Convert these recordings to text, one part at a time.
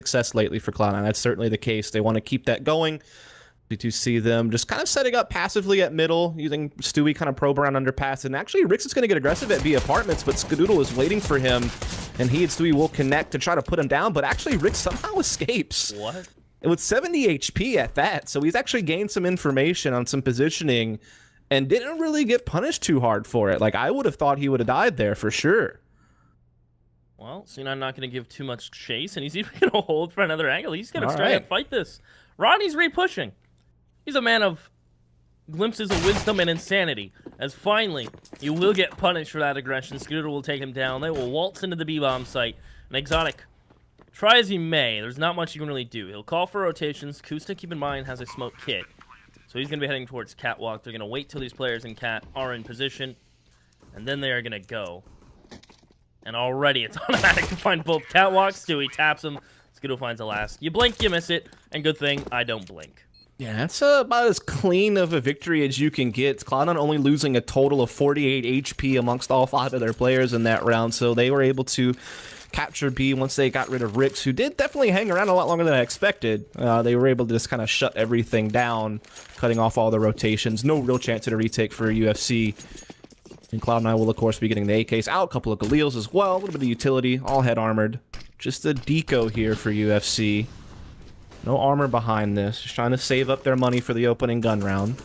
success lately for Cloud9. That's certainly the case. They want to keep that going. To see them just kind of setting up passively at middle, using Stewie kind of probe around underpass. And actually, Rix is going to get aggressive at B apartments, but Skadoodle is waiting for him, and he and Stewie will connect to try to put him down. But actually, Rix somehow escapes. What? With 70 HP at that, so he's actually gained some information on some positioning and didn't really get punished too hard for it. Like, I would have thought he would have died there for sure. Well, Cloud9 not going to give too much chase, and he's even going to hold for another angle. He's going to straight up fight this. Ronnie's re-pushing. He's a man of glimpses of wisdom and insanity, as finally, you will get punished for that aggression. Scooter will take him down. They will waltz into the B-bomb site. And Exotic, try as he may, there's not much you can really do. He'll call for rotations. Kusta, keep in mind, has a smoke kit. So he's going to be heading towards Catwalk. They're going to wait till these players in Cat are in position, and then they are going to go. And already it's automatic to find both Catwalk. Stewie taps him. Scooter finds the last. You blink, you miss it. And good thing, I don't blink. Yeah, that's about as clean of a victory as you can get. Cloud9 only losing a total of 48 HP amongst all 5 of their players in that round, so they were able to capture B once they got rid of Rix, who did definitely hang around a lot longer than I expected. They were able to just kind of shut everything down, cutting off all the rotations. No real chance at a retake for UFC. And Cloud9 will, of course, be getting the AKs out, a couple of Galils as well, a little bit of utility, all head armored. Just a deco here for UFC. No armor behind this. Just trying to save up their money for the opening gun round.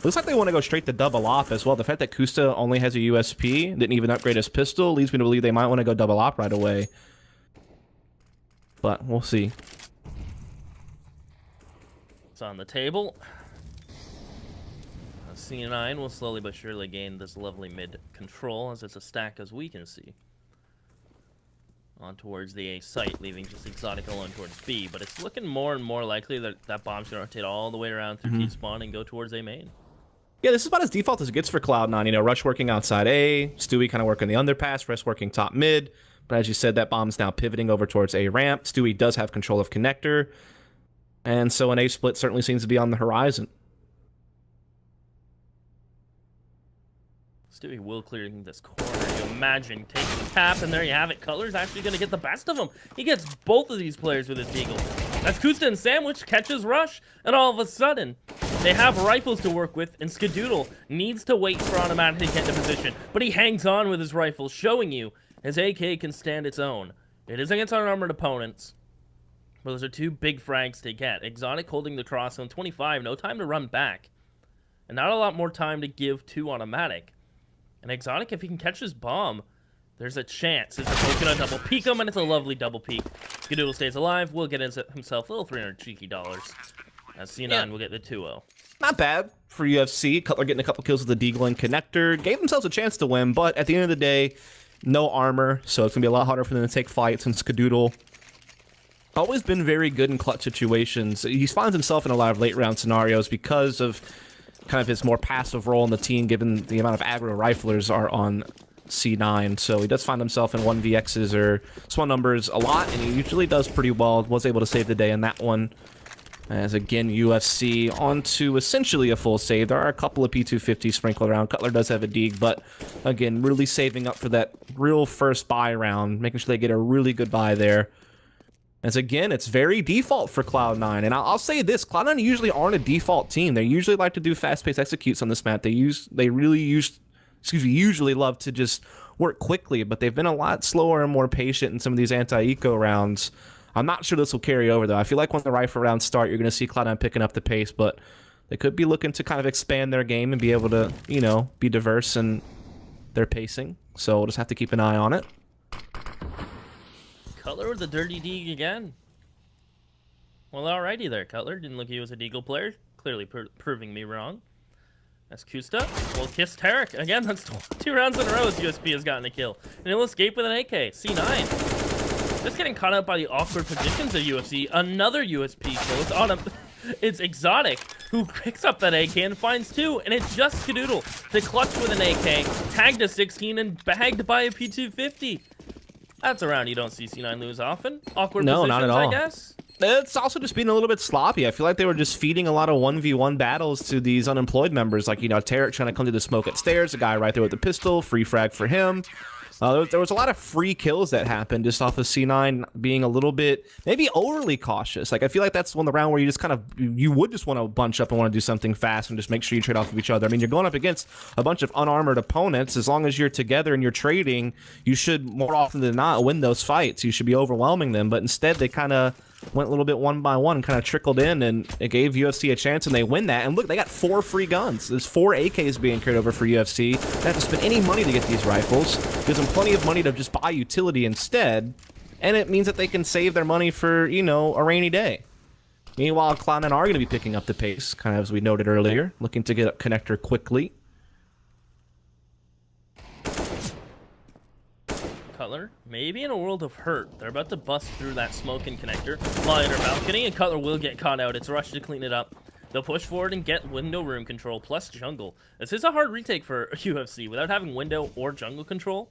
Looks like they want to go straight to double op as well. The fact that Kusta only has a USP, didn't even upgrade his pistol, leads me to believe they might want to go double op right away. But we'll see. It's on the table. C9 will slowly but surely gain this lovely mid control, as it's a stack as we can see. On towards the A site, leaving just Exotic alone towards B, but it's looking more and more likely that that bomb's going to rotate all the way around through T-spawn and go towards A main. Yeah, this is about as default as it gets for Cloud9. You know, Rush working outside A, Stewie kind of working the underpass, Rest working top mid. But as you said, that bomb's now pivoting over towards A ramp. Stewie does have control of connector. And so an A split certainly seems to be on the horizon. Stewie will clear this corner. You imagine taking the tap, and there you have it. Cutler's actually going to get the best of him. He gets both of these players with his deagle. That's Kusta and Sandwich catches Rush, and all of a sudden, they have rifles to work with, and Skadoodle needs to wait for Automatic to get into position. But he hangs on with his rifle, showing you his AK can stand its own. It is against unarmored opponents, but those are 2 big frags to get. Exotic holding the cross on 25, no time to run back. And not a lot more time to give to Automatic. And Exotic, if he can catch his bomb, there's a chance. It's going to double peek him, and it's a lovely double peek. Skadoodle stays alive. Will get himself a little $300 cheeky dollars. As C9 will get the 2-0. Not bad for UFC. Cutler getting a couple kills with the deagle and connector. Gave themselves a chance to win, but at the end of the day, no armor, so it's going to be a lot harder for them to take fights. And Skadoodle, always been very good in clutch situations. He finds himself in a lot of late round scenarios because of kind of his more passive role in the team, given the amount of aggro riflers are on C9. So he does find himself in 1vx's or small numbers a lot, and he usually does pretty well. Was able to save the day in that one. As again, UFC onto essentially a full save. There are a couple of P250s sprinkled around. Cutler does have a dig, but again, really saving up for that real first buy round, making sure they get a really good buy there. As again, it's very default for Cloud9, and I'll say this: Cloud9 usually aren't a default team. They usually like to do fast-paced executes on this map. They usually love to just work quickly, but they've been a lot slower and more patient in some of these anti-eco rounds. I'm not sure this will carry over, though. I feel like when the rifle rounds start, you're going to see Cloud9 picking up the pace, but they could be looking to kind of expand their game and be able to, you know, be diverse in their pacing. So we'll just have to keep an eye on it. Cutler with the dirty deeg again. Well, alrighty there, Cutler. Didn't look like he was a deagle player. Clearly proving me wrong. That's Kusta. Will kiss Tarek. Again, that's 2 rounds in a row as USP has gotten a kill. And he'll escape with an AK. C9. Just getting caught up by the awkward positions of UFC. Another USP kill. It's on him. It's Exotic who picks up that AK and finds 2. And it's just Skadoodle to clutch with an AK. Tagged a 16 and bagged by a P250. That's a round you don't see C9 lose often. Awkward positions, not at all. I guess. It's also just being a little bit sloppy. I feel like they were just feeding a lot of 1v1 battles to these unemployed members. Like, you know, Tarek trying to come to the smoke at stairs, a guy right there with the pistol, free frag for him. There was a lot of free kills that happened just off of C9 being a little bit, maybe overly cautious. Like, I feel like that's one of the round where you just kind of, you would just want to bunch up and want to do something fast and just make sure you trade off of each other. I mean, you're going up against a bunch of unarmored opponents. As long as you're together and you're trading, you should more often than not win those fights. You should be overwhelming them. But instead, they kind of went a little bit one by one, kind of trickled in, and it gave UFC a chance, and they win that. And look, they got 4 free guns. There's 4 AKs being carried over for UFC. They don't have to spend any money to get these rifles. Gives them plenty of money to just buy utility instead, and it means that they can save their money for, you know, a rainy day. Meanwhile, Cloud9 are going to be picking up the pace, kind of as we noted earlier, looking to get a connector quickly. Cutler, maybe in a world of hurt. They're about to bust through that smoke and connector. Monitor balcony, and Cutler will get caught out. It's a rush to clean it up. They'll push forward and get window room control plus jungle. This is a hard retake for UFC. Without having window or jungle control,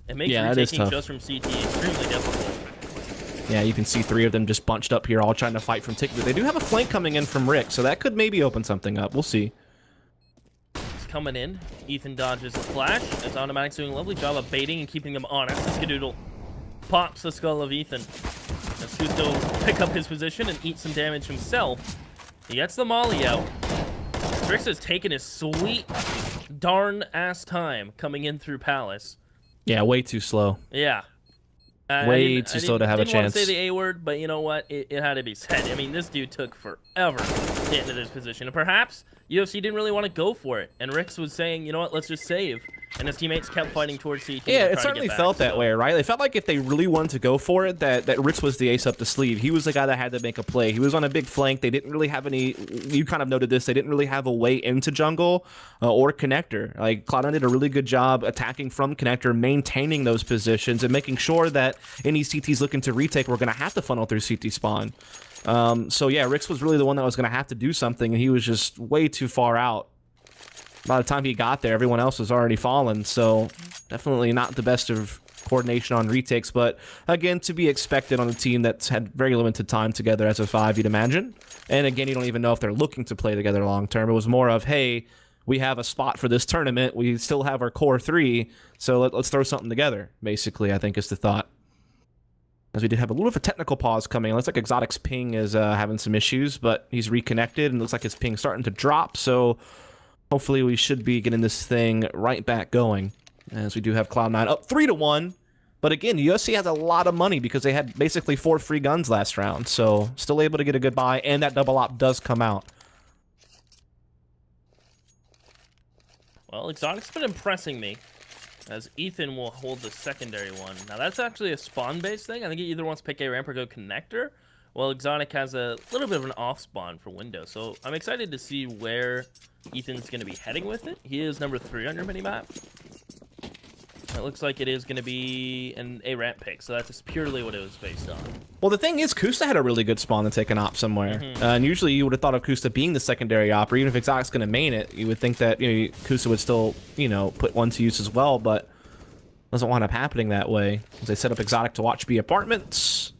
it makes retaking just from CT extremely difficult. Yeah, you can see 3 of them just bunched up here, all trying to fight from tick. They do have a flank coming in from Rick, so that could maybe open something up. We'll see. Coming in, Ethan dodges the flash as Automatic's doing a lovely job of baiting and keeping them honest. Skadoodle pops the skull of Ethan as Kusto pick up his position and eat some damage himself. He gets the molly out. Drix has taken his sweet darn ass time coming in through Palace. Yeah, way too slow. Yeah. Way too slow to have a chance. I didn't want to say the A word, but you know what? It had to be said. I mean, this dude took forever to get into this position. And perhaps UFC didn't really want to go for it. And Rix was saying, you know what, let's just save. And his teammates kept fighting towards CT. Yeah, it certainly felt that way, right? It felt like if they really wanted to go for it, that Rix was the ace up the sleeve. He was the guy that had to make a play. He was on a big flank. They didn't really have any, you kind of noted this, they didn't really have a way into jungle or connector. Like, Cloud9 did a really good job attacking from connector, maintaining those positions, and making sure that any CTs looking to retake were going to have to funnel through CT spawn. So yeah, Rix was really the one that was going to have to do something, and he was just way too far out. By the time he got there, everyone else was already fallen, so definitely not the best of coordination on retakes, but again, to be expected on a team that's had very limited time together as a 5, you'd imagine. And again, you don't even know if they're looking to play together long term. It was more of, hey, we have a spot for this tournament, we still have our core 3, so let's throw something together, basically, I think is the thought. As we did have a little bit of a technical pause coming. It looks like Exotic's ping is having some issues, but he's reconnected, and it looks like his ping's starting to drop, so hopefully we should be getting this thing right back going, as we do have Cloud9 up 3-1. But again, UFC has a lot of money because they had basically 4 free guns last round, so still able to get a good buy, and that double op does come out. Well, Exotic's been impressing me, as Ethan will hold the secondary one. Now, that's actually a spawn-based thing. I think he either wants to pick A ramp or go connector. Well, Exotic has a little bit of an off-spawn for window, so I'm excited to see where Ethan's going to be heading with it. He is number 3 on your minimap. It looks like it is going to be an A ramp pick, so that's just purely what it was based on. Well, the thing is, Kusta had a really good spawn to take an op somewhere. And usually you would have thought of Kusta being the secondary op, or even if Exotic's going to main it, you would think that, you know, Kusta would still, you know, put one to use as well, but doesn't wind up happening that way. As they set up Exotic to watch B apartments,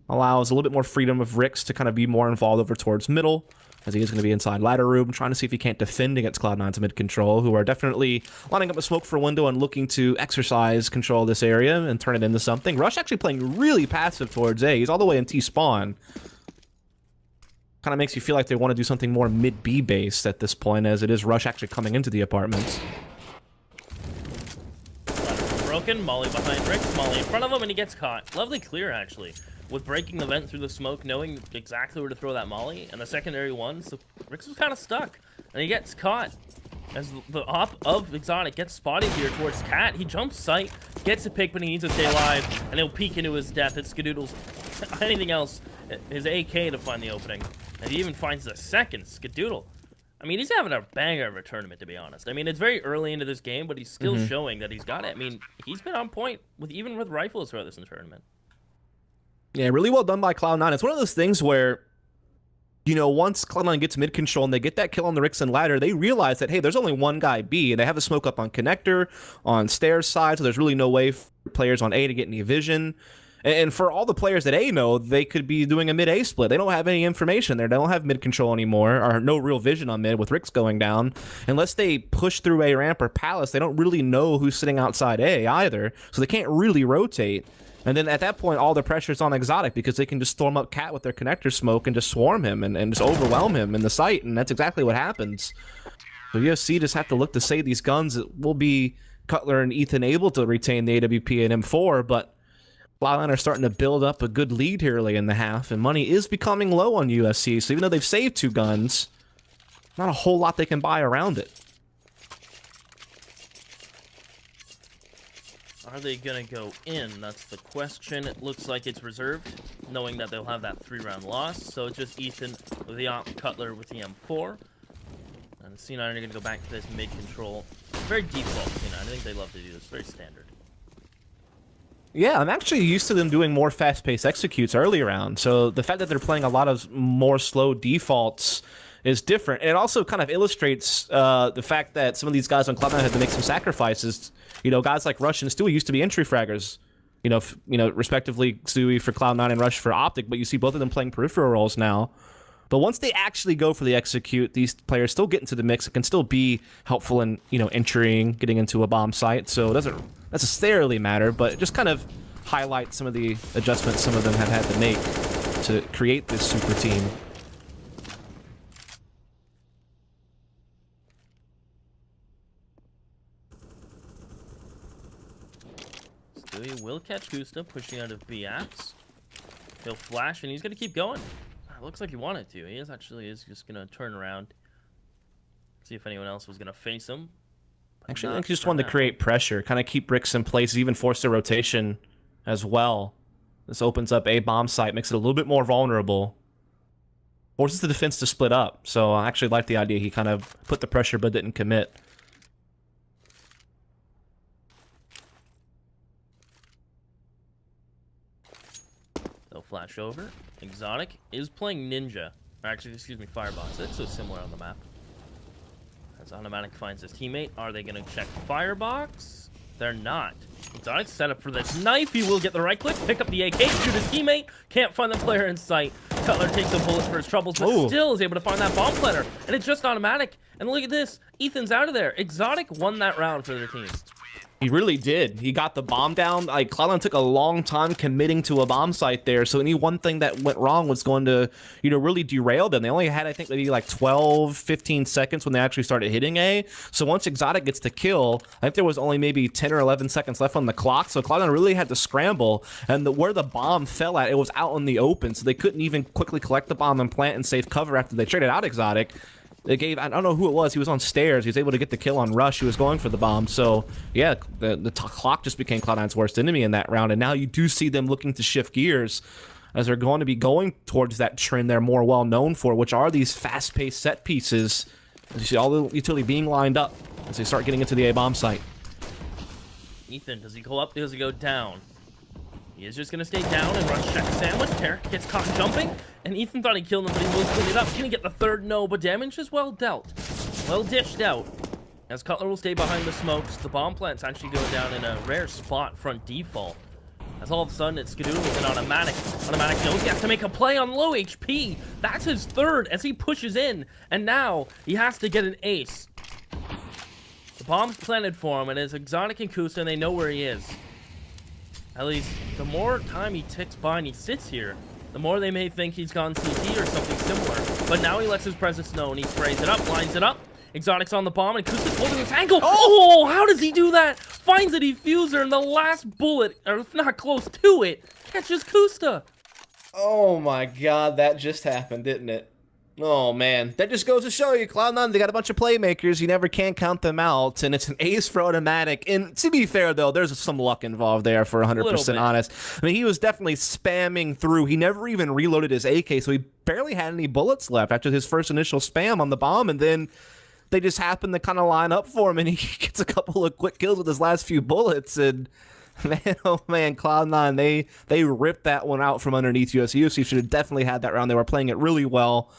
allows a little bit more freedom of Rix to kind of be more involved over towards middle, as he is going to be inside ladder room, trying to see if he can't defend against Cloud9's mid control, who are definitely lining up a smoke for window and looking to exercise control of this area and turn it into something. Rush actually playing really passive towards A. He's all the way in T-spawn. Kind of makes you feel like they want to do something more mid-B based at this point, as it is Rush actually coming into the apartments. Broken, Molly behind Rix, Molly in front of him, and he gets caught. Lovely clear, actually. With breaking the vent through the smoke, knowing exactly where to throw that molly, and the secondary one, so Rix was kind of stuck, and he gets caught. As the op of Exotic gets spotted here towards Cat, he jumps sight, gets a pick, but he needs to stay alive, and he'll peek into his death. It's Skadoodle's anything else, his AK to find the opening, and he even finds the second. Skadoodle, I mean, he's having a banger of a tournament, to be honest. I mean, it's very early into this game, but he's still showing that he's got it. I mean, he's been on point with even with rifles throughout this tournament. Yeah, really well done by Cloud9. It's one of those things where, you know, once Cloud9 gets mid control and they get that kill on the Rix and ladder, they realize that, hey, there's only one guy B, and they have a smoke up on connector, on stairs side, so there's really no way for players on A to get any vision. And for all the players that A know, they could be doing a mid-A split. They don't have any information there. They don't have mid control anymore, or no real vision on mid with Ricks going down. Unless they push through A ramp or Palace, they don't really know who's sitting outside A either, so they can't really rotate. And then at that point, all the pressure's on Exotic because they can just storm up Cat with their connector smoke and just swarm him and just overwhelm him in the site, and that's exactly what happens. So UfC just have to look to save these guns. It will be Cutler and Ethan able to retain the AWP and M4, but Cloud9 are starting to build up a good lead here early in the half, and money is becoming low on UfC, so even though they've saved 2 guns, not a whole lot they can buy around it. Are they going to go in? That's the question. It looks like it's reserved, knowing that they'll have that 3-round loss. So it's just Ethan with the Op, Cutler with the M4. And C9 are going to go back to this mid-control. Very default, C9. I think they love to do this. Very standard. Yeah, I'm actually used to them doing more fast-paced executes early round, so the fact that they're playing a lot of more slow defaults is different. And it also kind of illustrates the fact that some of these guys on Cloud9 had to make some sacrifices. You know, guys like Rush and Stewie used to be entry fraggers, you know, respectively Stewie for Cloud9 and Rush for Optic, but you see both of them playing peripheral roles now. But once they actually go for the execute, these players still get into the mix. It can still be helpful in, you know, entering, getting into a bomb site. So it doesn't necessarily matter, but it just kind of highlights some of the adjustments some of them have had to make to create this super team. Stewie will catch Gusta pushing out of B apps. He'll flash and he's going to keep going. It looks like he wanted to. He is just going to turn around. See if anyone else was going to face him. Actually, I think he just wanted to create pressure, kind of keep bricks in place, even force a rotation as well. This opens up a bomb site, makes it a little bit more vulnerable. Forces the defense to split up. So I actually like the idea he kind of put the pressure but didn't commit. They'll flash over. Exotic is playing Ninja. Or actually, excuse me, Firebox. It's so similar on the map. As Automatic finds his teammate. Are they going to check Firebox? They're not. Exotic's set up for this knife. He will get the right click, pick up the AK, shoot his teammate. Can't find the player in sight. Cutler takes a bullet for his troubles, but still is able to find that bomb planter. And it's just Automatic. And look at this. Ethan's out of there. Exotic won that round for their team. He really did. He got the bomb down. Like, Cloud9 took a long time committing to a bomb site there, so any one thing that went wrong was going to, you know, really derail them. They only had, I think, maybe like 12, 15 seconds when they actually started hitting A. So once Exotic gets the kill, I think there was only maybe 10 or 11 seconds left on the clock, so Cloud9 really had to scramble. And where the bomb fell at, it was out in the open, so they couldn't even quickly collect the bomb and plant and save cover after they traded out Exotic. They gave, I don't know who it was, he was on stairs, he was able to get the kill on Rush, he was going for the bomb, so yeah, the clock just became Cloud9's worst enemy in that round, and now you do see them looking to shift gears, as they're going to be going towards that trend they're more well known for, which are these fast-paced set pieces. As you see all the utility being lined up as they start getting into the A-bomb site. Ethan, does he go up, does he go down? He is just going to stay down and Rush check sandwich. Tarek gets caught jumping, and Ethan thought he killed him, but he will clean it up. Can he get the third? No, but damage is well dealt. Well dished out. As Cutler will stay behind the smokes, the bomb plant's actually going down in a rare spot front default. As all of a sudden, it's Skadoodle with an Automatic. Automatic knows he has to make a play on low HP. That's his third as he pushes in, and now he has to get an ace. The bomb's planted for him, and it's Exotic and Kusa, and they know where he is. At least, the more time he ticks by and he sits here, the more they may think he's gone CT or something similar. But now he lets his presence known. He sprays it up, lines it up. Exotic's on the bomb, and Kusa's holding his ankle. Oh, how does he do that? Finds a diffuser, and the last bullet, or if not close to it, catches Kusta. Oh my god, that just happened, didn't it? Oh man, that just goes to show you, Cloud9, they got a bunch of playmakers, you never can count them out, and it's an ace for Automatic. And to be fair though, there's some luck involved there, for 100% honest. I mean, he was definitely spamming through. He never even reloaded his AK, so he barely had any bullets left after his first initial spam on the bomb, and then they just happened to kind of line up for him, and he gets a couple of quick kills with his last few bullets, and man, oh man, Cloud9, they ripped that one out from underneath UfC. UfC should have definitely had that round. They were playing it really well.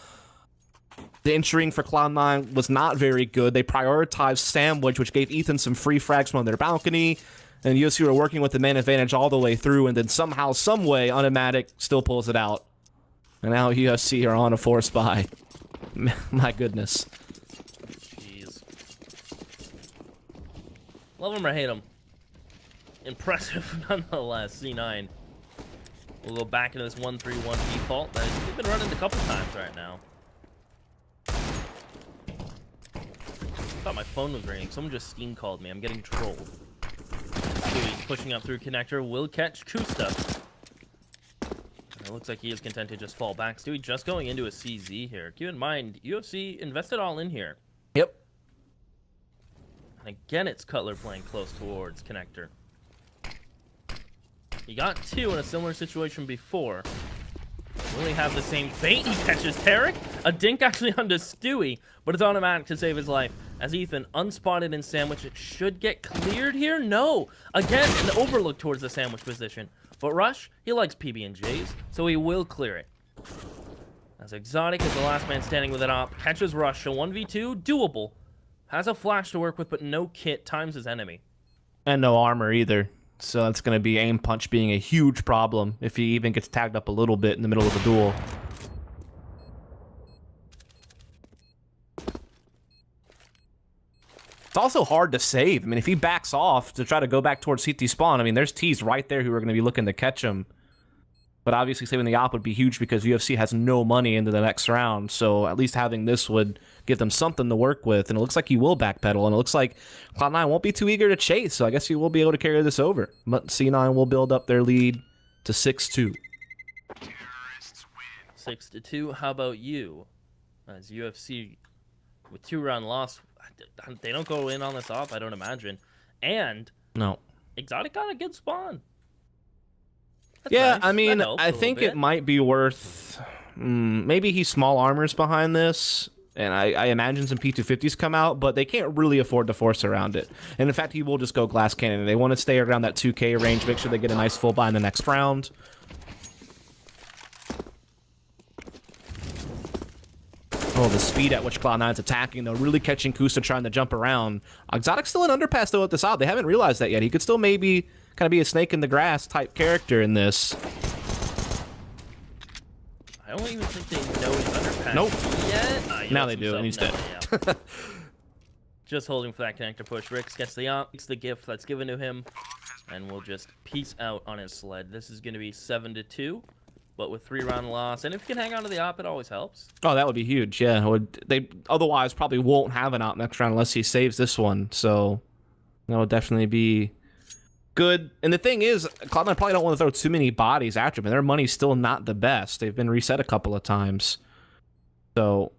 The entering for Cloud9 was not very good. They prioritized Sandwich, which gave Ethan some free frags from on their balcony. And UfC were working with the man advantage all the way through, and then somehow, some way, Automatic still pulls it out. And now UfC are on a force buy. My goodness. Jeez. Love him or hate him. Impressive nonetheless, C9. We'll go back into this 1-3-1 default that we've been running a couple times right now. I thought my phone was ringing. Someone just Steam called me. I'm getting trolled. Stewie pushing up through connector will catch Kusta. It looks like he is content to just fall back. Stewie just going into a CZ here. Keep in mind, UfC invested all in here. Yep. And again, it's Cutler playing close towards connector. He got 2 in a similar situation before. We only have the same fate. He catches Tarek. A dink actually onto Stewie, but it's Automatic to save his life. As Ethan, unspotted in sandwich, it should get cleared here. No. Again, an overlook towards the sandwich position. But Rush, he likes PB&Js, so he will clear it. As Exotic is the last man standing with an op, catches Rush, a 1v2, doable. Has a flash to work with, but no kit, times his enemy. And no armor either. So that's going to be aim punch being a huge problem if he even gets tagged up a little bit in the middle of the duel. It's also hard to save. I mean, if he backs off to try to go back towards CT spawn, I mean, there's T's right there who are going to be looking to catch him. But obviously saving the op would be huge because UfC has no money into the next round. So at least having this would give them something to work with. And it looks like he will backpedal. And it looks like Cloud9 won't be too eager to chase. So I guess he will be able to carry this over. But C9 will build up their lead to 6-2. 6-2. How about you? As UfC with 2-round loss, they don't go in on this off, I don't imagine. And no, Exotic got a good spawn. That's yeah, nice. I mean, I think it might be worth... maybe he small armors behind this, and I imagine some P250s come out, but they can't really afford to force around it. And in fact, he will just go glass cannon. They want to stay around that 2K range, make sure they get a nice full buy in the next round. Oh, the speed at which Cloud9's attacking, though, really catching Kusta trying to jump around. Exotic's still an underpass, though, at this odd. They haven't realized that yet. He could still maybe kind of be a snake in the grass type character in this. I don't even think they know he's underpass Nope. yet. Now they do, and he's dead. Yeah. Just holding for that connector push. Rix gets the gift that's given to him, and we'll just peace out on his sled. This is going to be 7-2. But with 3-round loss, and if you can hang on to the op, it always helps. Oh, that would be huge, yeah. They otherwise probably won't have an op next round unless he saves this one, so that would definitely be good. And the thing is, Cloud9 probably don't want to throw too many bodies after him, and their money's still not the best. They've been reset a couple of times. So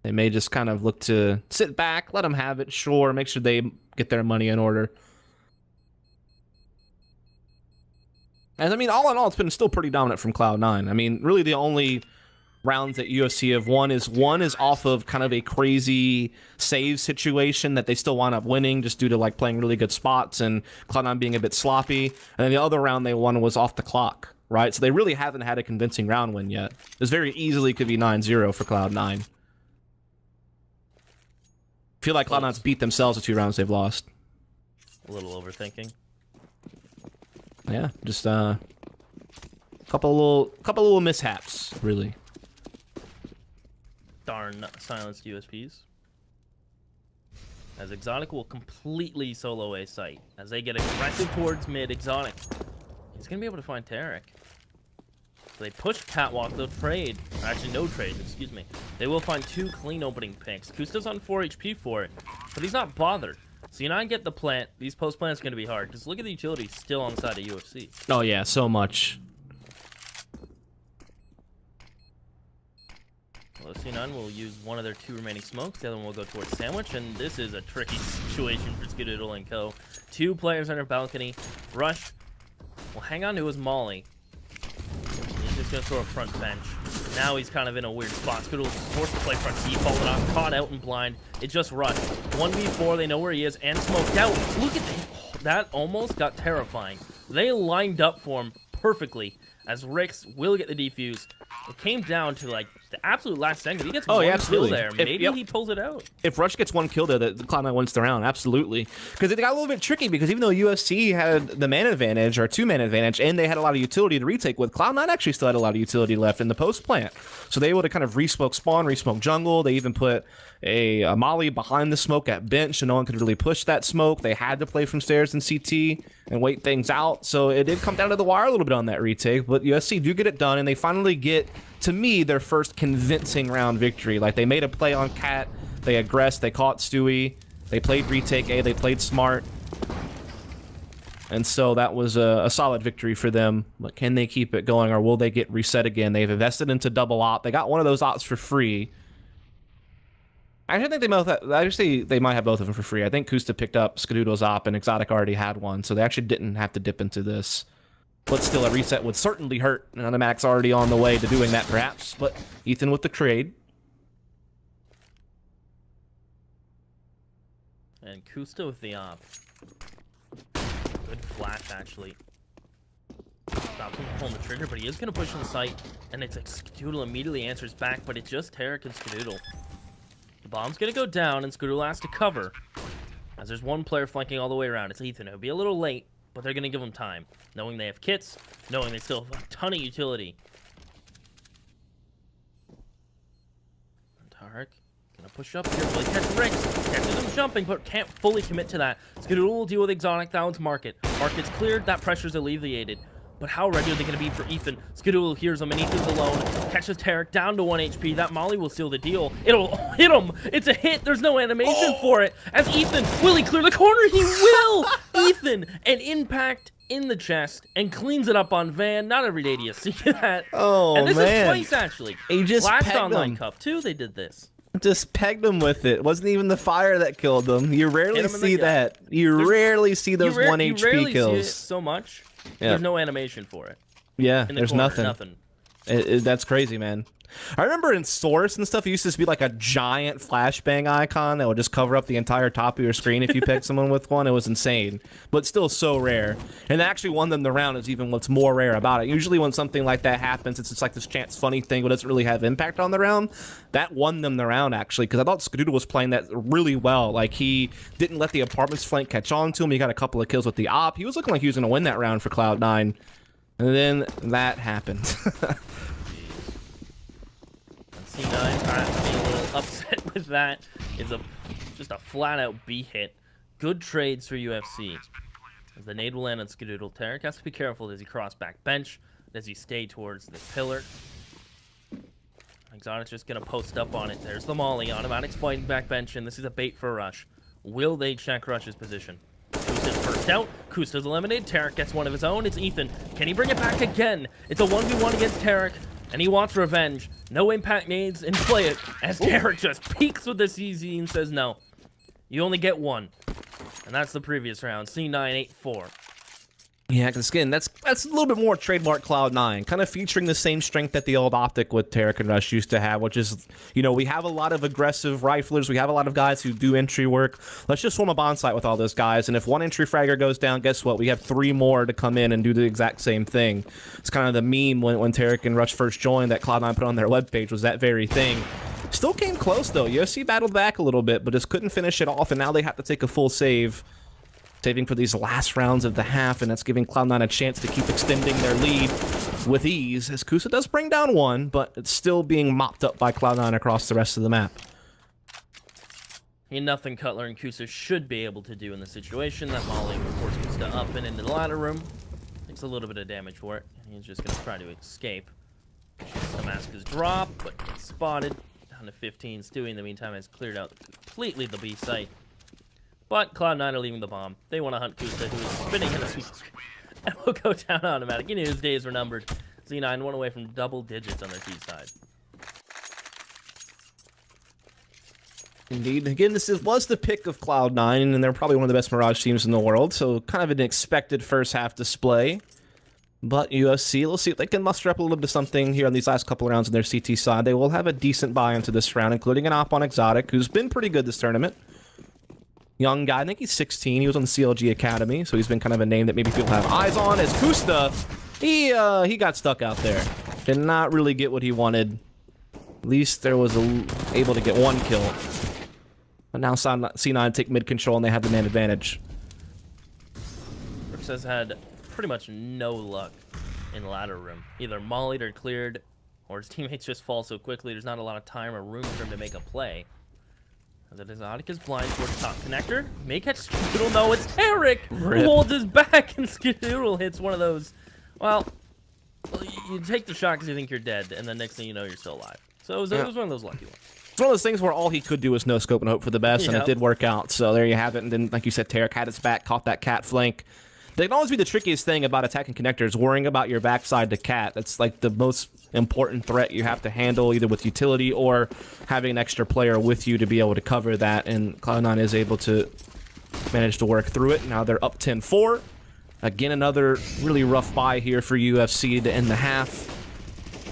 they may just kind of look to sit back, let them have it, sure, make sure they get their money in order. And I mean, all in all, it's been still pretty dominant from Cloud9. I mean, really the only rounds that UfC have won is off of kind of a crazy save situation that they still wind up winning just due to like playing really good spots and Cloud9 being a bit sloppy. And then the other round they won was off the clock, right? So they really haven't had a convincing round win yet. This very easily could be 9-0 for Cloud9. I feel like Cloud9's beat themselves the 2 rounds they've lost. A little overthinking. Yeah, just couple little mishaps, really. Darn silenced USPs. As Exotic will completely solo a site. As they get aggressive towards mid, Exotic. He's gonna be able to find Tarek. So they push Catwalk, they'll trade. Actually, no trade, excuse me. They will find 2 clean opening picks. Kusta's on 4 HP for it, but he's not bothered. So you not get the plant. These post plants are going to be hard. Just look at the utility still on the side of UfC. Oh yeah, so much. Well, C9 will use one of their 2 remaining smokes. The other one will go towards Sandwich. And this is a tricky situation for Skidoodle and Co. 2 players on their balcony. Rush will hang on to his Molly. He's just going to throw a front bench. Now he's kind of in a weird spot. Skidoodle's forced to play front default, but I'm caught out and blind. It just rushed. 1v4, they know where he is, and smoked out. Look at that. Oh, that almost got terrifying. They lined up for him perfectly, as Rix will get the defuse. It came down to like the absolute last second. He gets Oh, one yeah, kill absolutely. there. Maybe he pulls it out. If Rush gets one kill there, the Cloud9 wins the round, absolutely. Because it got a little bit tricky, because even though UFC had the man advantage, or 2-man advantage, and they had a lot of utility to retake with, Cloud9 actually still had a lot of utility left in the post plant. So they were able to kind of re-smoke spawn, re-smoke jungle. They even put a molly behind the smoke at bench, so no one could really push that smoke. They had to play from stairs and CT and wait things out. So it did come down to the wire a little bit on that retake, but UFC do get it done, and they finally get, to me, their first convincing round victory. Like, they made a play on Cat, they aggressed, they caught Stewie, they played retake A, they played smart. And so that was a solid victory for them. But can they keep it going, or will they get reset again? They've invested into double op. They got one of those ops for free. I think they might have both of them for free. I think Kusta picked up Skadoodle's op, and Exotic already had one, so they actually didn't have to dip into this. But still, a reset would certainly hurt. And Automatic's already on the way to doing that, perhaps. But Ethan with the trade. And Kusta with the op. Good flash, actually. Stops him from pulling the trigger, but he is going to push on the site. And it's like Skadoodle immediately answers back, but it's just Tarek and Skadoodle. The bomb's going to go down, and Skadoodle has to cover. As there's one player flanking all the way around. It's Ethan. It'll be a little late, but they're going to give him time. Knowing they have kits, knowing they still have a ton of utility. And Tarek gonna push up here. Really catch Rex. Catches him jumping, but can't fully commit to that. Skadoodle will deal with Exotic. That one's Market. Market's cleared. That pressure's alleviated. But how ready are they going to be for Ethan? Skadoodle hears him, and Ethan's alone. Catches Tarek down to 1 HP. That molly will seal the deal. It'll hit him. It's a hit. There's no animation for it. As Ethan, will he clear the corner? He will! Ethan, an impact in the chest, and cleans it up on Van. Not every day do you see that. Oh, and this man. is twice, actually. He just Last pegged online him. cup, too, they did this. Just pegged him with it. Wasn't even the fire that killed them. You rarely Hit him in the see gut. that. You rarely see those 1 you HP rarely kills. see it so much. Yeah. There's no animation for it. Yeah, In the there's corner, nothing. That's crazy, man. I remember in Source and stuff, it used to be like a giant flashbang icon that would just cover up the entire top of your screen if you pegged someone with one. It was insane, but still so rare. And actually won them the round is even what's more rare about it. Usually when something like that happens, it's just like this chance funny thing, but doesn't really have impact on the round. That won them the round, actually, because I thought Skadoodle was playing that really well. Like, he didn't let the apartments flank catch on to him. He got a couple of kills with the op. He was looking like he was going to win that round for Cloud9. And then that happened. C9 perhaps being a little upset with that. Is just a flat-out B hit. Good trades for UFC. As the nade will land on Skadoodle. Tarek has to be careful as he cross back bench, as he stay towards the pillar. Exotic's just gonna post up on it. There's the molly. Automatic's fighting back bench, and this is a bait for Rush. Will they check Rush's position? Kusta's first out. Kusta's eliminated. Tarek gets one of his own. It's Ethan. Can he bring it back again? It's a 1v1 against Tarek, and he wants revenge. No impact nades, and play it as Tarek just peeks with the CZ and says no. You only get one. And that's the previous round. C9 8-4. Yeah, because again, that's a little bit more trademark Cloud9, kind of featuring the same strength that the old optic with Tarek and Rush used to have, which is, you know, we have a lot of aggressive riflers, we have a lot of guys who do entry work. Let's just form a bond site with all those guys, and if one entry fragger goes down, guess what? We have 3 more to come in and do the exact same thing. It's kind of the meme when Tarek and Rush first joined that Cloud9 put on their webpage, was that very thing. Still came close, though. UFC battled back a little bit, but just couldn't finish it off, and now they have to take a full save. Saving for these last rounds of the half, and that's giving Cloud9 a chance to keep extending their lead with ease, as Kusa does bring down one, but it's still being mopped up by Cloud9 across the rest of the map. And nothing Cutler and Kusa should be able to do in this situation. That molly will force Kusa up and into the ladder room. Takes a little bit of damage for it, and he's just going to try to escape. The mask is dropped, but gets spotted. Down to 15. Stewie, in the meantime, has cleared out completely the B site. But Cloud9 are leaving the bomb. They want to hunt Kusa, who is spinning in the sweep. And will go down automatic. You knew his days were numbered. Z9 one away from double digits on their T side. Indeed. Again, this was the pick of Cloud9, and they're probably one of the best Mirage teams in the world, so kind of an expected first half display. But UFC, let's see if they can muster up a little bit of something here on these last couple of rounds on their CT side. They will have a decent buy into this round, including an op on Exotic, who's been pretty good this tournament. Young guy, I think he's 16. He was on the CLG Academy, so he's been kind of a name that maybe people have eyes on. As Kusta, he got stuck out there. Did not really get what he wanted. At least there was able to get 1 kill. But now C9 take mid control and they have the man advantage. Brooks has had pretty much no luck in ladder room. Either mollied or cleared, or his teammates just fall so quickly there's not a lot of time or room for him to make a play. As Exotic is blind towards top connector. May catch Skidoodle. No, it's Tarek who holds his back, and Skidoodle hits one of those. Well, you take the shot because you think you're dead, and the next thing you know, you're still alive. So it was one of those lucky ones. It's one of those things where all he could do was no scope and hope for the best, and it did work out. So there you have it. And then, like you said, Tarek had his back, caught that cat flank. That can always be the trickiest thing about attacking connectors, worrying about your backside to cat. That's like the most important threat you have to handle, either with utility or having an extra player with you to be able to cover that. And Cloud9 is able to manage to work through it. Now they're up 10-4. Again, another really rough buy here for UFC to end the half.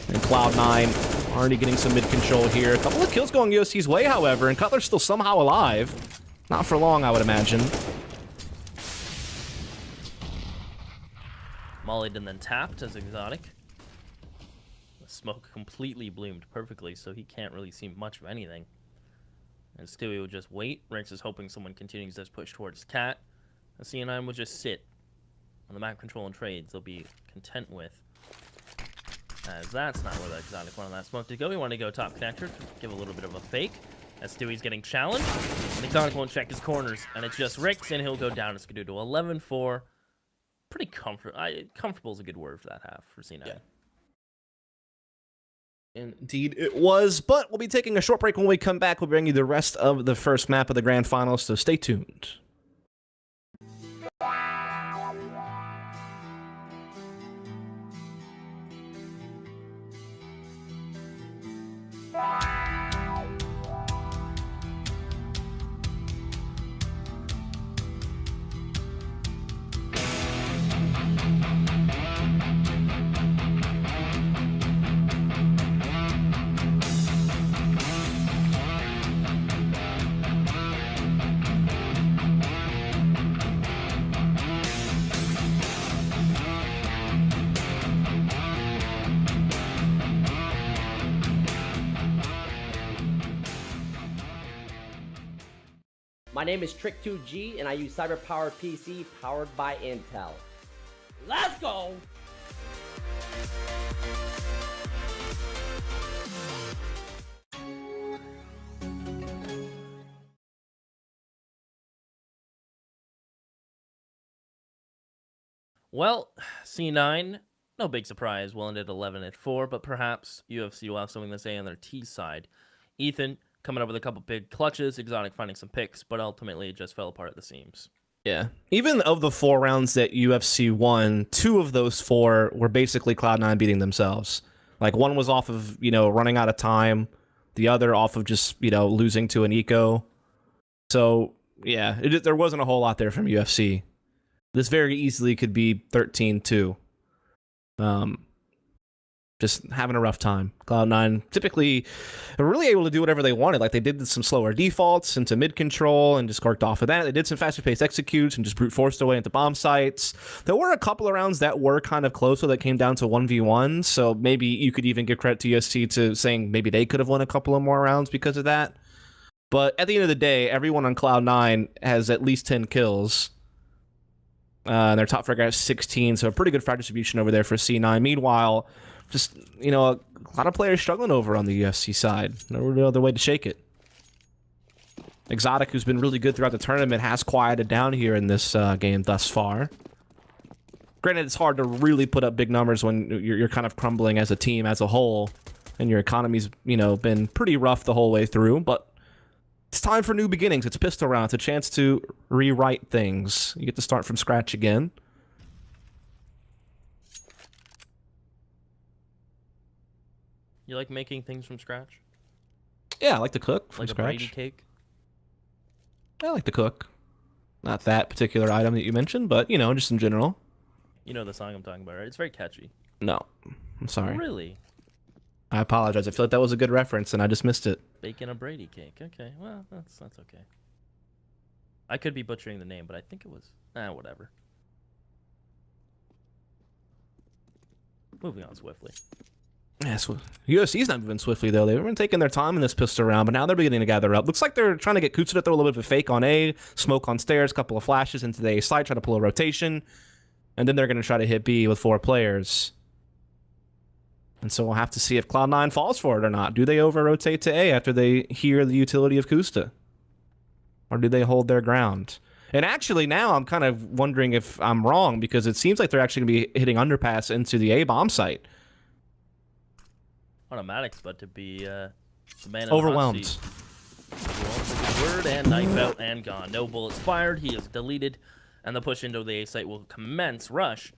And Cloud9 already getting some mid control here. A couple of kills going UFC's way, however, and Cutler's still somehow alive. Not for long, I would imagine. Mollied and then tapped as Exotic. The smoke completely bloomed perfectly, so he can't really see much of anything. And Stewie will just wait. Rex is hoping someone continues this push towards Cat. And C9 will just sit on the map control and trades they'll be content with. As that's not where the Exotic wanted that smoke to go. He wanted to go top connector to give a little bit of a fake. As Stewie's getting challenged. And Exotic won't check his corners. And it's just Rix, and he'll go down to Skidoodle. 11-4. Pretty comfortable is a good word for that half for C9. Yeah. Indeed it was, but we'll be taking a short break. When we come back, we'll bring you the rest of the first map of the grand finals, so stay tuned. My name is Trick2G, and I use CyberPowerPC powered by Intel. Let's go! Well, C9, no big surprise, will end at 11-4, but perhaps UFC will have something to say on their T side. Ethan coming up with a couple big clutches, Exotic finding some picks, but ultimately it just fell apart at the seams. Yeah. Even of the 4 rounds that UFC won, 2 of those 4 were basically Cloud9 beating themselves. Like, one was off of, running out of time. The other off of just, losing to an eco. So, yeah, there wasn't a whole lot there from UFC. This very easily could be 13-2. Just having a rough time. Cloud9 typically are really able to do whatever they wanted. Like, they did some slower defaults into mid control and just worked off of that. They did some faster paced executes and just brute forced away into bomb sites. There were a couple of rounds that were kind of close, so that came down to 1v1. So maybe you could even give credit to USC to saying maybe they could have won a couple of more rounds because of that. But at the end of the day, everyone on Cloud9 has at least 10 kills. And their top fragger has 16, so a pretty good frag distribution over there for C9. Meanwhile, just, a lot of players struggling over on the UFC side. No real other way to shake it. Exotic, who's been really good throughout the tournament, has quieted down here in this game thus far. Granted, it's hard to really put up big numbers when you're kind of crumbling as a team, as a whole, and your economy's, been pretty rough the whole way through, but it's time for new beginnings. It's pistol round. It's a chance to rewrite things. You get to start from scratch again. You like making things from scratch? Yeah, I like to cook from like scratch. Like a Brady cake? I like to cook. Not that particular item that you mentioned, but, just in general. You know the song I'm talking about, right? It's very catchy. No. I'm sorry. Really? I apologize. I feel like that was a good reference, and I just missed it. Baking a Brady cake. Okay, well, that's okay. I could be butchering the name, but I think it was... whatever. Moving on swiftly. Yes, UFC's not moving swiftly, though. They've been taking their time in this pistol round, but now they're beginning to gather up. Looks like they're trying to get Kutsu to throw a little bit of a fake on A, smoke on stairs, couple of flashes into the A side, try to pull a rotation, and then they're going to try to hit B with 4 players. And so we'll have to see if Cloud9 falls for it or not. Do they over-rotate to A after they hear the utility of Kusta? Or do they hold their ground? And actually, now I'm kind of wondering if I'm wrong, because it seems like they're actually going to be hitting underpass into the A bomb site. Automatic's about to be the man in Overwhelmed. the hot seat. Word and knife out and gone. No bullets fired. He is deleted, and the push into the A site will commence. Rush.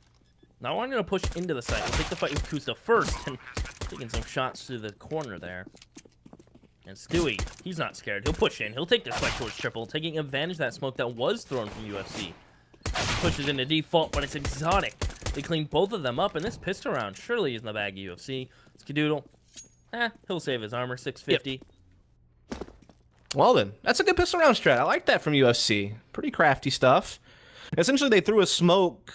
Now I'm going to push into the site. We'll take the fight with Kusta first, and taking some shots through the corner there. And Stewie, he's not scared. He'll push in. He'll take this fight towards triple, taking advantage of that smoke that was thrown from UFC. He pushes into default, but it's exotic. They clean both of them up, and this pistol round surely is in the bag of UFC. Skadoodle. He'll save his armor, 650. Yep. Well then, that's a good pistol round strat. I like that from UFC. Pretty crafty stuff. Essentially, they threw a smoke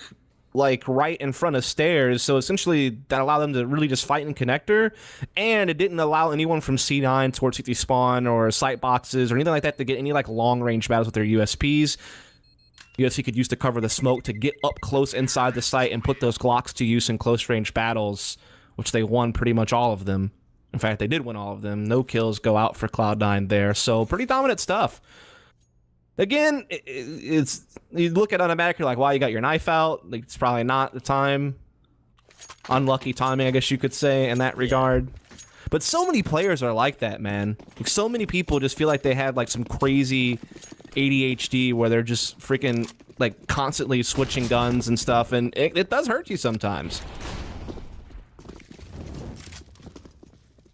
like right in front of stairs, so essentially that allowed them to really just fight in connector, and it didn't allow anyone from C9 towards CT spawn or sight boxes or anything like that to get any like long range battles with their USPs. UFC could use to cover the smoke to get up close inside the site and put those Glocks to use in close range battles, which they won pretty much all of them. In fact, they did win all of them. No kills go out for Cloud9 there, so pretty dominant stuff. Again, it's you look at automatic, you're like, wow, you got your knife out. Like, it's probably not the time. Unlucky timing, I guess you could say, in that regard. But so many players are like that, man. Like, so many people just feel like they have like some crazy ADHD where they're just freaking like constantly switching guns and stuff, and it does hurt you sometimes.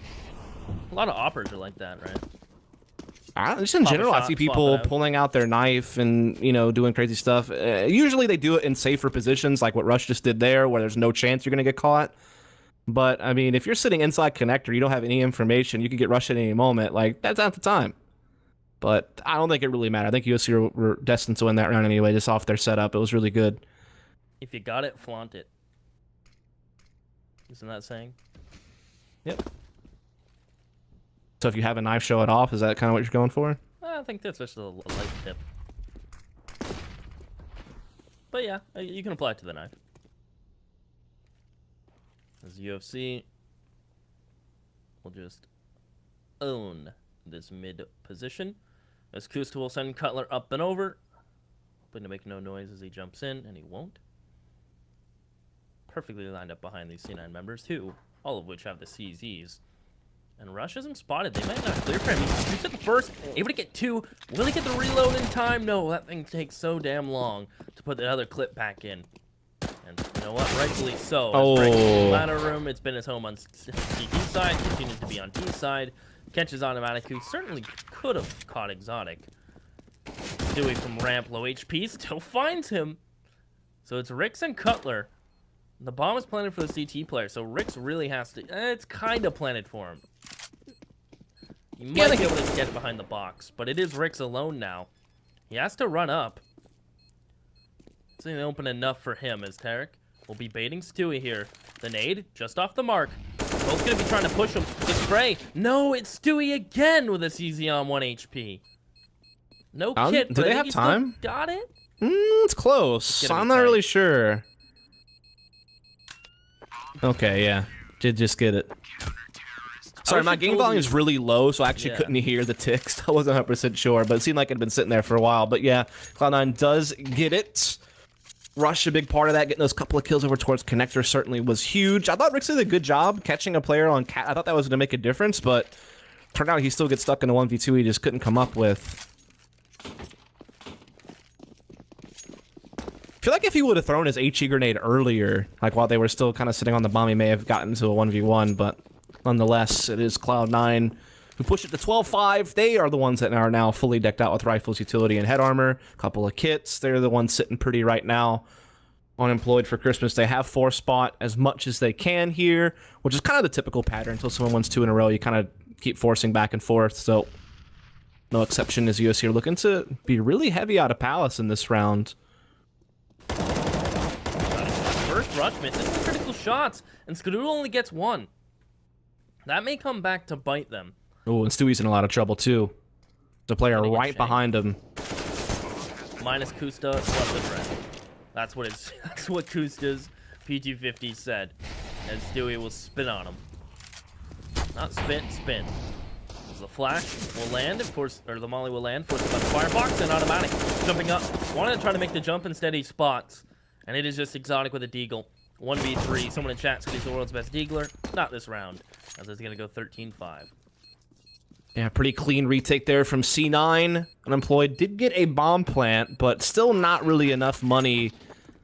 A lot of operas are like that, right? Just in general, I see people out. pulling out their knife and, you know, doing crazy stuff. Usually they do it in safer positions, like what Rush just did there, where there's no chance you're going to get caught. But, I mean, if you're sitting inside connector, you don't have any information, you could get rushed at any moment, like, that's not the time. But I don't think it really mattered. I think UFC were destined to win that round anyway, just off their setup. It was really good. If you got it, flaunt it. Isn't that saying? Yep. So if you have a knife, show it off. Is that kind of what you're going for? I think that's just a light tip. But yeah, you can apply it to the knife. As UFC will just own this mid position. As Kusta will send Cutler up and over. Hoping to make no noise as he jumps in, and he won't. Perfectly lined up behind these C9 members, too. All of which have the CZs. And Rush isn't spotted. They might not clear for him. He's shoots at the first, able to get 2. Will he get the reload in time? No, that thing takes so damn long to put the other clip back in. And you know what? Rightfully so. Oh. Ladder room. It's been his home on CT side. Continues to be on D side. Catches automatic, who certainly could have caught exotic. Stewie from ramp, low HP, still finds him. So it's Rix and Cutler. The bomb is planted for the CT player, so Rix really has to... it's kind of planted for him. He might be able to get behind the box, but it is Rix alone now. He has to run up. It's open enough for him, as Tarek will be baiting Stewie here. The nade, just off the mark. Both going to be trying to push him. The spray. No, it's Stewie again with a CZ on 1 HP. No kit. Do they have time? Got it? It's close. I'm not really sure. Okay, yeah. Did just get it. Sorry, my game volume is really low, so I actually couldn't hear the ticks. I wasn't 100% sure, but it seemed like it had been sitting there for a while. But yeah, Cloud9 does get it. Rush, a big part of that. Getting those couple of kills over towards connector certainly was huge. I thought Rick did a good job catching a player on cat. I thought that was going to make a difference, but turned out he still gets stuck in a 1v2 he just couldn't come up with. I feel like if he would have thrown his HE grenade earlier, like while they were still kind of sitting on the bomb, he may have gotten to a 1v1, but nonetheless, it is Cloud9 who push it to 12-5. They are the ones that are now fully decked out with rifles, utility, and head armor. A couple of kits. They're the ones sitting pretty right now. Unemployed for Christmas. They have 4 spot as much as they can here, which is kind of the typical pattern. Until someone wins 2 in a row, you kind of keep forcing back and forth. So, no exception as US here looking to be really heavy out of Palace in this round. First rush misses some critical shots, and Skadoodle only gets 1. That may come back to bite them. Oh, and Stewie's in a lot of trouble too. The player right behind him. Minus Kusta, plus the threat. That's what it's. That's what Kusta's P250 said. And Stewie will spin on him. Not spin, spin. The flash will land, of course, or the molly will land. Forced by the firebox and automatic. Jumping up. Wanted to try to make the jump in steady spots. And it is just exotic with a deagle. 1v3. Someone in chat said he's the world's best deagler. Not this round. As it's going to go 13-5. Yeah, pretty clean retake there from C9. Unemployed. Did get a bomb plant, but still not really enough money,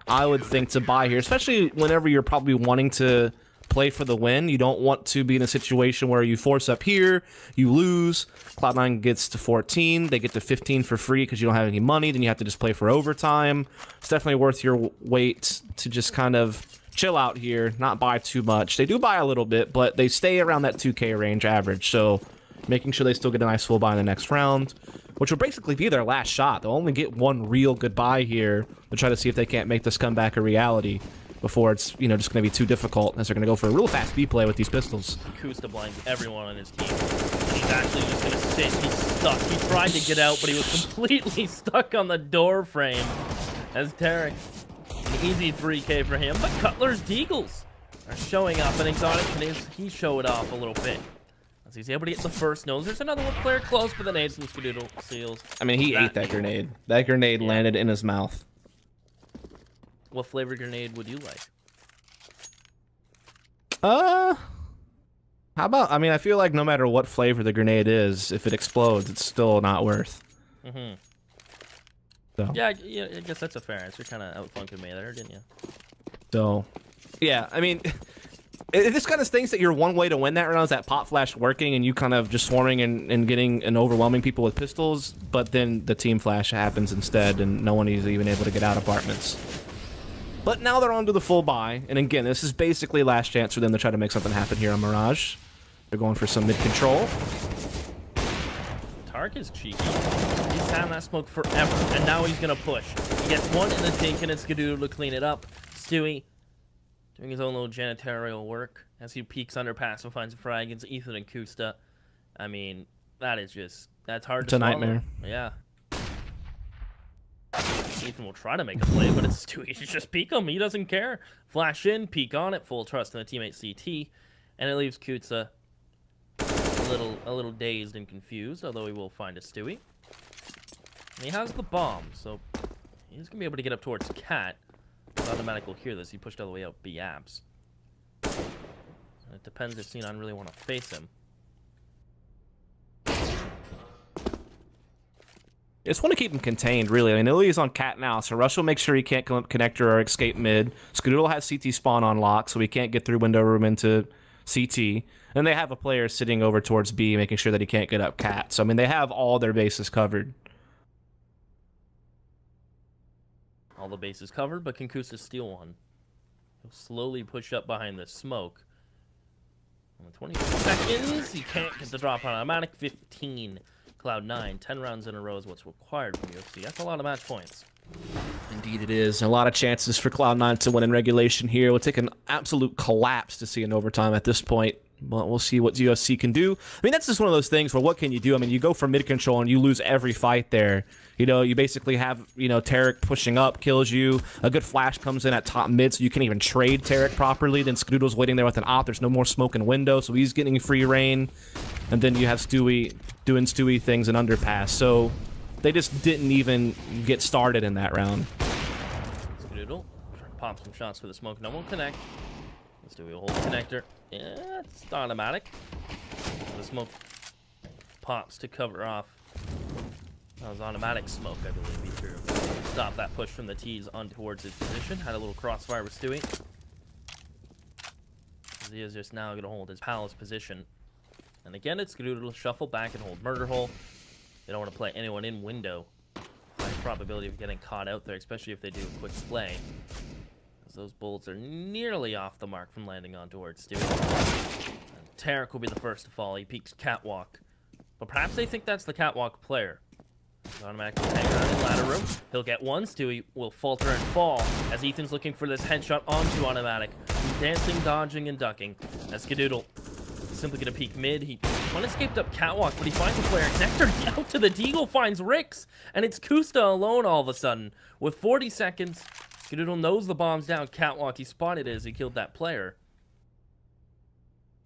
I would think, to buy here. Especially whenever you're probably wanting to play for the win. You don't want to be in a situation where you force up here, you lose. Cloud9 gets to 14. They get to 15 for free because you don't have any money. Then you have to just play for overtime. It's definitely worth your wait to just kind of chill out here, not buy too much. They do buy a little bit, but they stay around that 2K range average. So making sure they still get a nice full buy in the next round, which will basically be their last shot. They'll only get one real good buy here to try to see if they can't make this comeback a reality before it's, you know, just going to be too difficult, as they're going to go for a real fast B play with these pistols. Kusta blinds everyone on his team. And he's actually just going to sit. He's stuck. He tried to get out, but he was completely stuck on the door frame. As Tarek, an easy 3K for him. But Cutler's Deagles are showing up, and Exotic he show it off a little bit. As he's able to get the first nose. There's another one player close, but the nades from Skadoodle seals. I mean, he ate that grenade. That grenade landed in his mouth. What flavor grenade would you like? How about, I mean, I feel like no matter what flavor the grenade is, if it explodes, it's still not worth. Mm-hmm. So. Yeah, I guess that's a fair answer. Kind of outfunking me there, didn't you? So, yeah, I mean, it just kind of stinks that your one way to win that round is that pop flash working and you kind of just swarming and getting and overwhelming people with pistols, but then the team flash happens instead and no one is even able to get out apartments. But now they're on to the full buy, and again, this is basically last chance for them to try to make something happen here on Mirage. They're going for some mid-control. Tark is cheeky. He's had that smoke forever, and now he's going to push. He gets one in the tank, and it's Skadoodle to clean it up. Stewie doing his own little janitorial work as he peeks underpass and finds a frag against Ethan and Kusta. I mean, that is just, that's hard to swallow. It's a nightmare. Yeah. Ethan will try to make a play, but it's too easy to just peek him. He doesn't care. Flash in, peek on it, full trust in the teammate CT, and it leaves Kutsa a little dazed and confused, although he will find a Stewie. And he has the bomb, so he's gonna be able to get up towards Cat. Automatic will hear this. He pushed all the way out B abs. And it depends if C9 really want to face him. I just want to keep him contained, really. I mean, Illy's on Cat now, so Rush will make sure he can't come up connector or escape mid. Skadoodle has CT spawn on lock, so he can't get through window room into CT. And they have a player sitting over towards B, making sure that he can't get up Cat. So, I mean, they have all their bases covered. All the bases covered, but can Kusta steal one? He'll slowly push up behind the smoke. 20 seconds. He can't get the drop on automatic. 15. Cloud9, 10 rounds in a row is what's required from UfC. That's a lot of match points. Indeed it is. A lot of chances for Cloud9 to win in regulation here. It would take an absolute collapse to see an overtime at this point. But we'll see what UfC can do. I mean, that's just one of those things where what can you do? I mean, you go for mid-control and you lose every fight there. You know, you basically have, you know, Tarek pushing up, kills you. A good flash comes in at top mid, so you can't even trade Tarek properly. Then Skadoodle's waiting there with an op. There's no more smoke in window, so he's getting free reign. And then you have Stewie doing Stewie things in underpass. So they just didn't even get started in that round. Skadoodle trying to pop some shots for the smoke. No one will connect. Stewie will hold the connector. Yeah, it's automatic. The smoke pops to cover off. That was automatic smoke, I believe, he threw. Stop that push from the T's on towards his position. Had a little crossfire with Stewie. He is just now going to hold his pal's position. And again, it's going to shuffle back and hold murder hole. They don't want to play anyone in window. High probability of getting caught out there, especially if they do a quick play. As those bullets are nearly off the mark from landing on towards Stewie. And Tarek will be the first to fall. He peeks catwalk. But perhaps they think that's the catwalk player. Automatic will hang around in ladder room. He'll get one. Stewie will falter and fall as Ethan's looking for this headshot onto automatic. He's dancing, dodging, and ducking as Skadoodle simply gonna peek mid. He escaped up catwalk, but he finds a player. Connector out to the deagle, finds Rix, and it's Kusta alone all of a sudden. With 40 seconds, Skadoodle knows the bomb's down catwalk. He spotted it as he killed that player.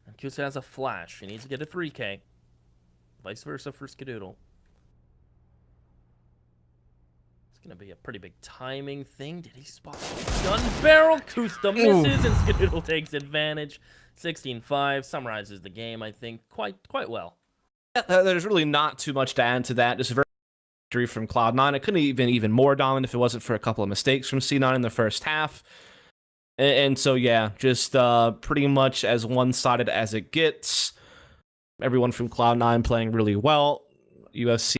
And Kusta has a flash. He needs to get a 3K. Vice versa for Skadoodle. Gonna be a pretty big timing thing. Did he spot the gun barrel? Kusta misses and Skadoodle takes advantage. 16-5 summarizes the game, I think, quite well. Yeah, there's really not too much to add to that. Just a very victory from Cloud9. It couldn't have been even more dominant if it wasn't for a couple of mistakes from C9 in the first half. And so yeah, just pretty much as one-sided as it gets. Everyone from Cloud9 playing really well. UfC